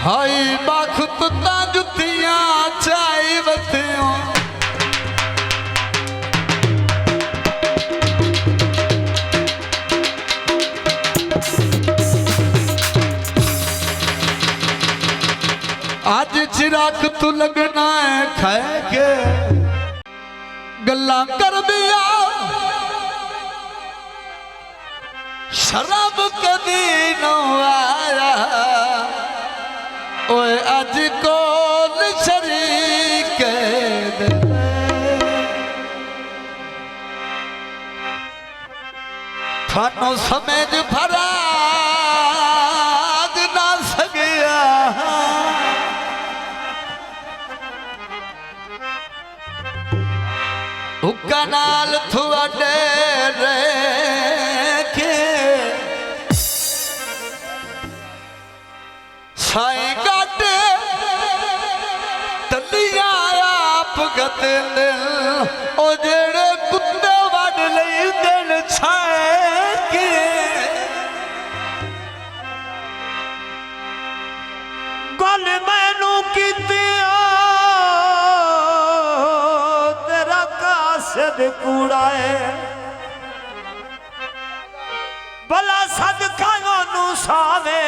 हाय बखत ता जुतियां चाई वथियों आज चिराग तू लगना है खाए के गल्ला कर दिया शराब कदी न आया ओए अज कोल शरीक थानों समझ भरा ना सकिया कनाल थुआडे के साई गाटे तलिया आप गते ओ जेड़े कुत्ते वड लई दिल छाए के गल मैनू कीती कूड़ा है भला सदका सावे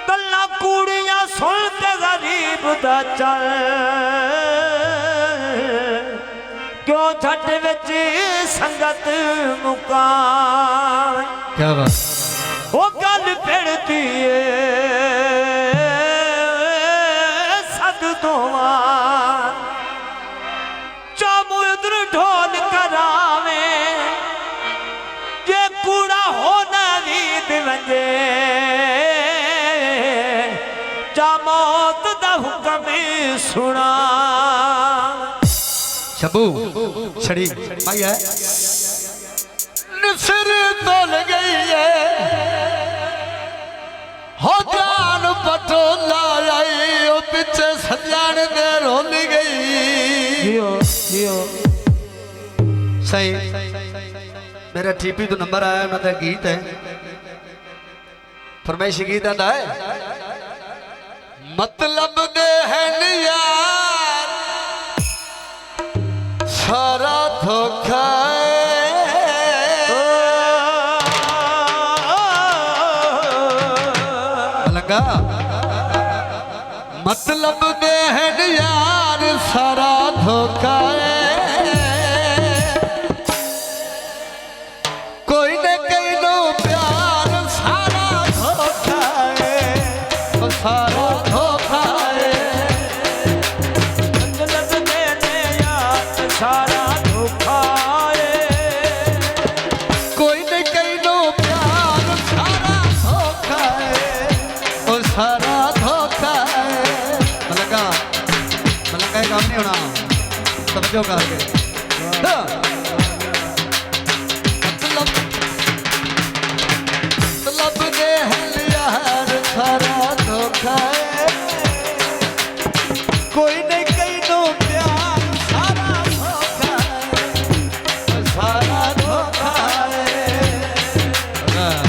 गल्ला कूड़ियां सुनते गरीब दा चल क्यों छट विच संगत मुका क्या बात वो गल फिरती सद दोवा ढोल करावे जे कूड़ा होना वीद वंजे जा मौत दा हुक्म सुना शबू छड़ी भाई है निसर तोल गई है हो जान पटोला आई ओ पीछे सजान दे रोल गई जियो जियो सही मेरा टीपी तो नंबर आया मैं गीत है फरमाइशी गीत आता है मतलब दे है यार सारा धोखा लगा मतलब दे है यार सारा धोखा सारा धोखा मतलब देने यार सारा धोखा कोई नहीं कहीं नो प्यार सारा धोखा और सारा धोखा मलका काम नहीं होना समझो करके मतलब दे यार सारा कोई नहीं कहीं नो प्यार सारा धोखा सारा धोखा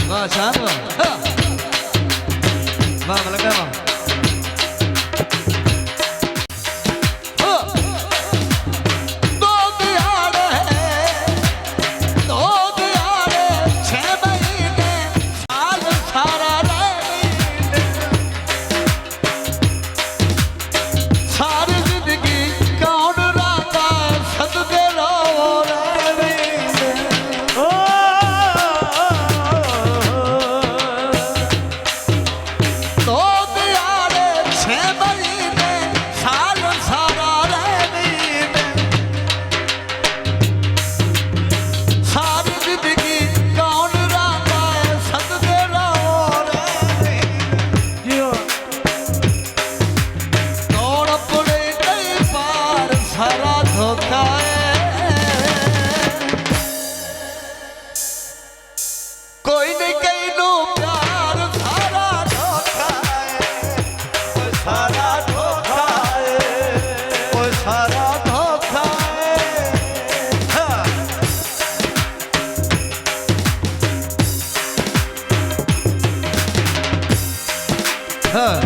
वाह शान वाह मलका वाह दो हाँ।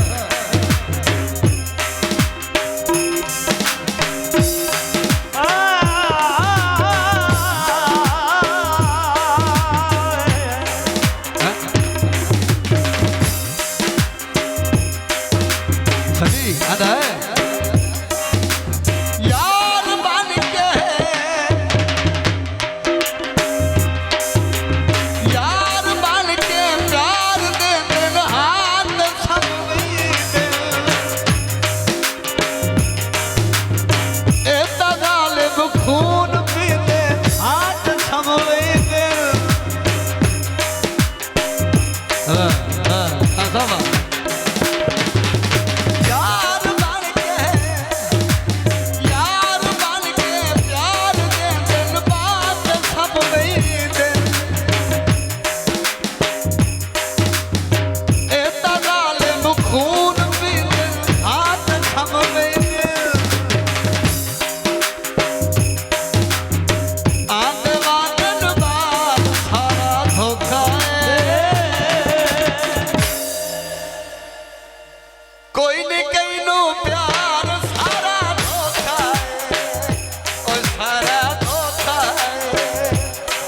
सनी आधा है यार बन के प्यार दे दिन हाथ थमवी दे एता गालिब खून पी दे हाथ थमवी दे सब कोई नहीं कहनो प्यार सारा धोखा है ओ सारा धोखा है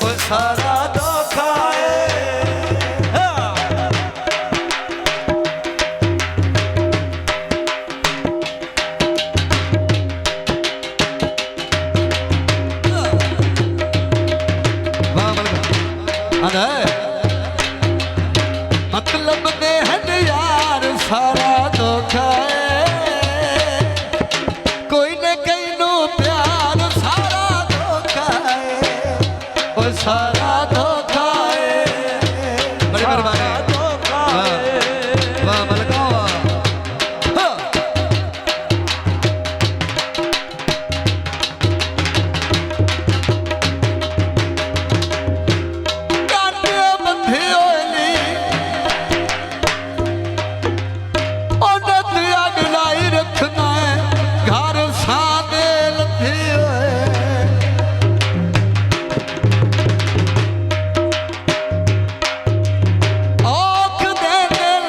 ओ सारा धोखा है मतलब दे हट यार सारा धोखा है कोई न कहनो प्यार सारा धोखा है ओ सारा धोखा है बड़ी मेहरबानी धोखा है वाह मलका काटे बंधे होली रखना है घर सादे लथे औख दे दिल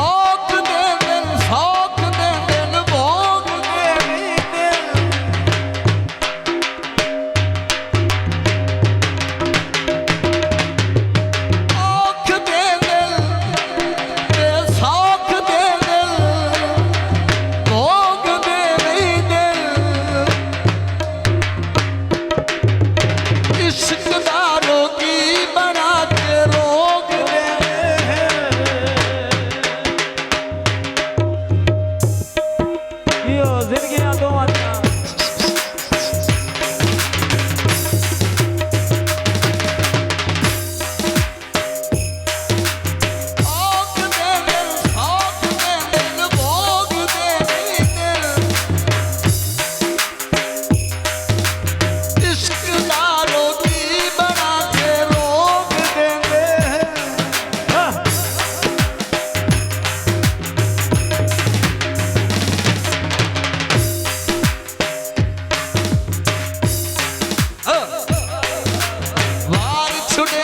औख दे दिल सौख दे दिल भोग दे दिल औख दे दिल सौख दे दिल भोग दे दिल इश्क दा रोगी बना के रोग दे यो जिंदगी ना दो मत वार छुड़े